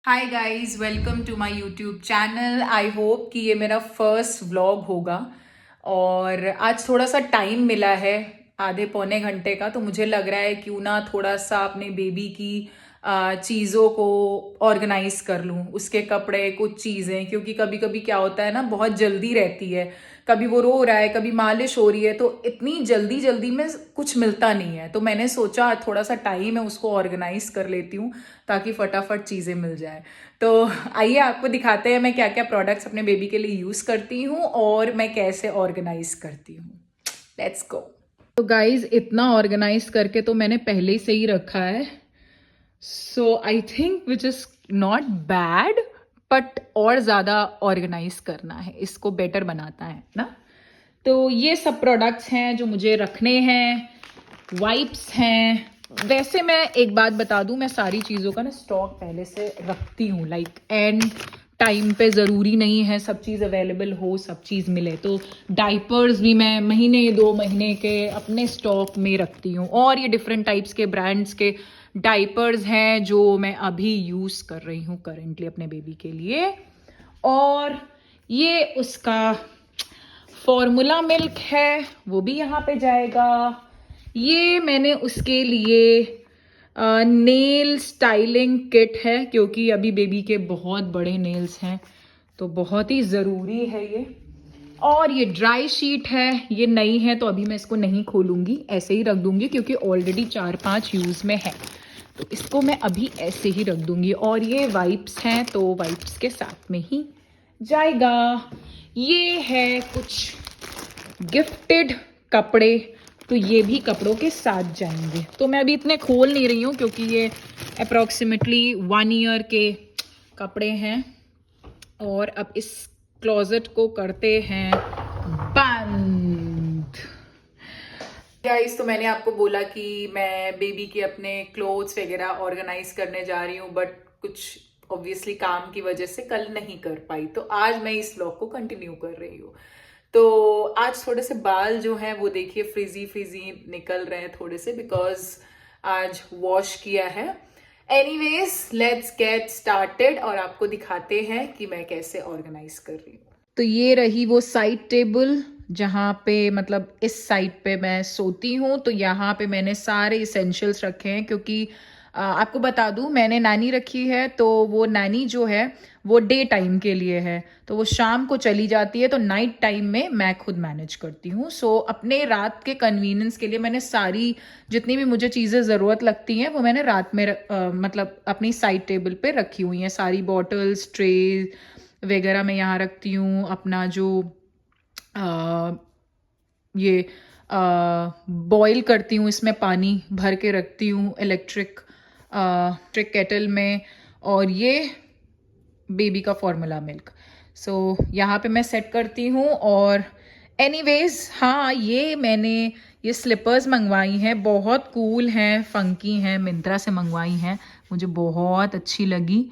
Hi guys, welcome to my YouTube channel. I hope कि ये मेरा फर्स्ट व्लॉग होगा और आज थोड़ा सा टाइम मिला है, आधे पौने घंटे का। तो मुझे लग रहा है क्यों ना थोड़ा सा अपने बेबी की चीज़ों को ऑर्गेनाइज कर लूँ, उसके कपड़े, कुछ चीज़ें। क्योंकि कभी कभी क्या होता है ना, बहुत जल्दी रहती है, कभी वो रो रहा है, कभी मालिश हो रही है, तो इतनी जल्दी जल्दी में कुछ मिलता नहीं है। तो मैंने सोचा थोड़ा सा टाइम है, उसको ऑर्गेनाइज कर लेती हूँ ताकि फटाफट चीज़ें मिल जाए। तो आइए आपको दिखाते हैं मैं क्या क्या प्रोडक्ट्स अपने बेबी के लिए यूज़ करती हूँ और मैं कैसे ऑर्गेनाइज करती हूँ। Let's go. तो गाइज, इतना ऑर्गेनाइज करके तो मैंने पहले से ही रखा है, so I think which is not bad, but और ज़्यादा ऑर्गेनाइज करना है, इसको बेटर बनाता है ना। तो ये सब प्रोडक्ट्स हैं जो मुझे रखने हैं। वाइप्स हैं। वैसे मैं एक बात बता दूं, मैं सारी चीज़ों का ना स्टॉक पहले से रखती हूँ, लाइक एंड टाइम पे ज़रूरी नहीं है सब चीज़ अवेलेबल हो, सब चीज़ मिले। तो डाइपर्स भी मैं महीने 2 महीने के अपने स्टॉक में रखती हूँ। और ये डिफरेंट टाइप्स के ब्रांड्स के डाइपर्स हैं जो मैं अभी यूज़ कर रही हूँ करेंटली अपने बेबी के लिए। और ये उसका फॉर्मूला मिल्क है, वो भी यहाँ पे जाएगा। ये मैंने उसके लिए नेल स्टाइलिंग किट है, क्योंकि अभी बेबी के बहुत बड़े नेल्स हैं, तो बहुत ही ज़रूरी है ये। और ये ड्राई शीट है, ये नई है तो अभी मैं इसको नहीं खोलूँगी, ऐसे ही रख दूँगी क्योंकि ऑलरेडी 4-5 यूज़ में है, तो इसको मैं अभी ऐसे ही रख दूँगी। और ये वाइप्स हैं, तो वाइप्स के साथ में ही जाएगा। ये है कुछ गिफ्टेड कपड़े, तो ये भी कपड़ों के साथ जाएंगे। तो मैं अभी इतने खोल नहीं रही हूँ क्योंकि ये अप्रॉक्सीमेटली 1 ईयर के कपड़े हैं। और अब इस क्लोजेट को करते हैं बंद। गाइस, तो मैंने आपको बोला कि मैं बेबी के अपने क्लोथ्स वगैरह ऑर्गेनाइज करने जा रही हूँ, बट कुछ ऑब्वियसली काम की वजह से कल नहीं कर पाई, तो आज मैं इस व्लॉग को कंटिन्यू कर रही हूँ। तो आज थोड़े से बाल जो हैं वो देखिए फ्रिजी फ्रिजी निकल रहे हैं थोड़े से, बिकॉज आज वॉश किया है। एनीवेज, लेट्स गेट स्टार्टेड और आपको दिखाते हैं कि मैं कैसे ऑर्गेनाइज कर रही हूँ। तो ये रही वो साइड टेबल जहाँ पे, मतलब इस साइड पे मैं सोती हूँ। तो यहाँ पे मैंने सारे इसेंशियल्स रखे हैं, क्योंकि आपको बता दूँ मैंने नैनी रखी है, तो वो नैनी जो है वो डे टाइम के लिए है, तो वो शाम को चली जाती है, तो नाइट टाइम में मैं खुद मैनेज करती हूँ। सो अपने रात के कन्वीनियंस के लिए मैंने सारी जितनी भी मुझे चीज़ें ज़रूरत लगती हैं वो मैंने रात में मतलब अपनी साइड टेबल पे रखी हुई हैं। सारी बॉटल्स, ट्रे वगैरह मैं यहाँ रखती हूँ। अपना जो ये बॉईल करती हूँ, इसमें पानी भर के रखती हूँ इलेक्ट्रिक केटल में। और ये बेबी का फॉर्मूला मिल्क, सो यहाँ पे मैं सेट करती हूँ। और एनीवेज, हाँ, ये मैंने ये स्लीपर्स मंगवाई हैं, बहुत कूल हैं, फंकी हैं, मिंत्रा से मंगवाई हैं, मुझे बहुत अच्छी लगी,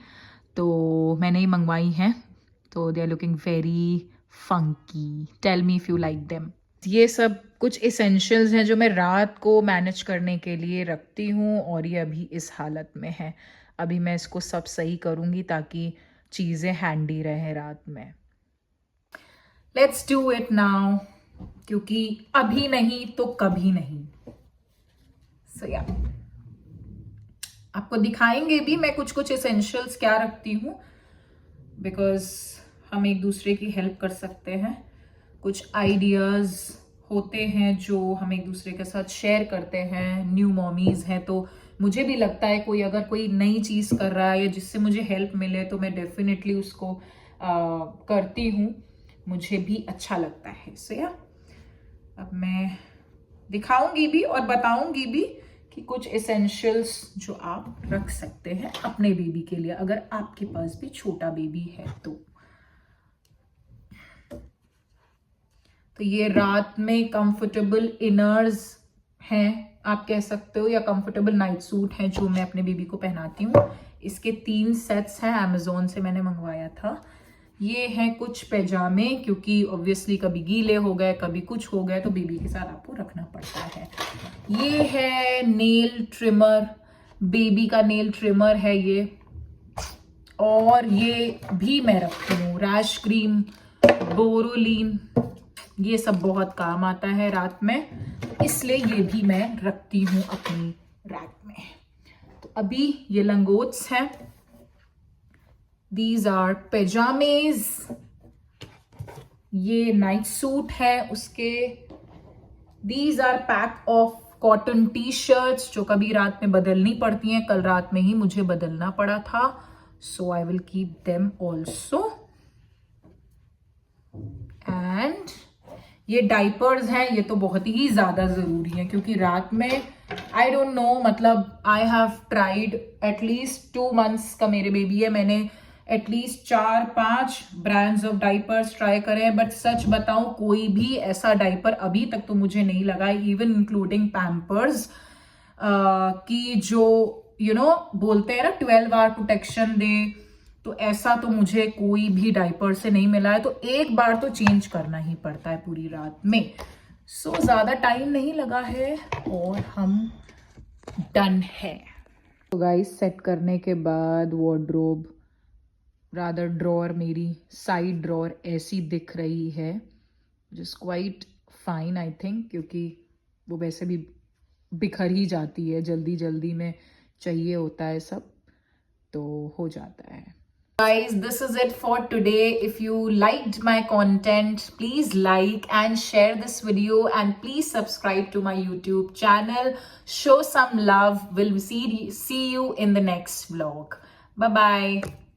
तो मैंने ही मंगवाई हैं। तो they are looking very funky, tell me if you like them. ये सब कुछ इसेंशियल्स हैं जो मैं रात को मैनेज करने के लिए रखती हूँ, और ये अभी इस हालत में है। अभी मैं इसको सब सही करूँगी ताकि चीज़ें हैंडी रहे रात में। लेट्स डू इट नाउ, क्योंकि अभी नहीं तो कभी नहीं। सो या, आपको दिखाएंगे भी मैं कुछ कुछ एसेंशियल्स क्या रखती हूँ, बिकॉज हम एक दूसरे की हेल्प कर सकते हैं। कुछ आइडियाज़ होते हैं जो हम एक दूसरे के साथ शेयर करते हैं। न्यू मॉमीज़ हैं, तो मुझे भी लगता है कोई अगर कोई नई चीज़ कर रहा है या जिससे मुझे हेल्प मिले तो मैं डेफिनेटली उसको करती हूँ, मुझे भी अच्छा लगता है। सो या, अब मैं दिखाऊंगी भी और बताऊंगी भी कि कुछ एसेंशियल्स जो आप रख सकते हैं अपने बेबी के लिए, अगर आपके पास भी छोटा बेबी है तो ये रात में कंफर्टेबल इनर्स हैं, आप कह सकते हो, या कंफर्टेबल नाइट सूट हैं जो मैं अपने बेबी को पहनाती हूँ। इसके 3 सेट्स हैं, अमेजोन से मैंने मंगवाया था। ये हैं कुछ पैजामे, क्योंकि ऑब्वियसली कभी गीले हो गए, कभी कुछ हो गए, तो बेबी के साथ आपको रखना पड़ता है। ये है नेल ट्रिमर, बेबी का नेल ट्रिमर है ये। और ये भी मैं रखती हूँ, रैश क्रीम, बोरोलीन, ये सब बहुत काम आता है रात में, इसलिए ये भी मैं रखती हूँ अपनी रैक में। तो अभी ये लंगोट्स हैं, दीज आर पेजामेज, ये नाइट सूट है उसके, these are pack of cotton T shirts जो कभी रात में बदलनी पड़ती हैं, कल रात में ही मुझे बदलना पड़ा था, so I will keep them also. And ये डाइपर्स हैं, ये तो बहुत ही ज्यादा जरूरी है क्योंकि रात में आई डोंट नो, मतलब I have tried at least 2 months का मेरे बेबी है, मैंने at least 4-5 brands of diapers try करे हैं, बट सच बताऊं कोई भी ऐसा डाइपर अभी तक तो मुझे नहीं लगा, इवन इंक्लूडिंग पैम्पर्स की जो बोलते हैं ना 12 hour प्रोटेक्शन दे, तो ऐसा तो मुझे कोई भी डाइपर से नहीं मिला है, तो एक बार तो चेंज करना ही पड़ता है पूरी रात में। सो ज्यादा टाइम नहीं लगा है और हम डन है। तो गाइस सेट करने के बाद वार्डरोब रादर ड्रॉअर, मेरी साइड ड्रॉअर ऐसी दिख रही है, जिस क्वाइट फाइन आई थिंक, क्योंकि वो वैसे भी बिखर ही जाती है, जल्दी जल्दी में चाहिए होता है सब, तो हो जाता है। Guys, this is it for today. If you liked my content, please like and share this video, and please subscribe to my YouTube channel. Show some love. We'll see you in the next vlog. Bye bye.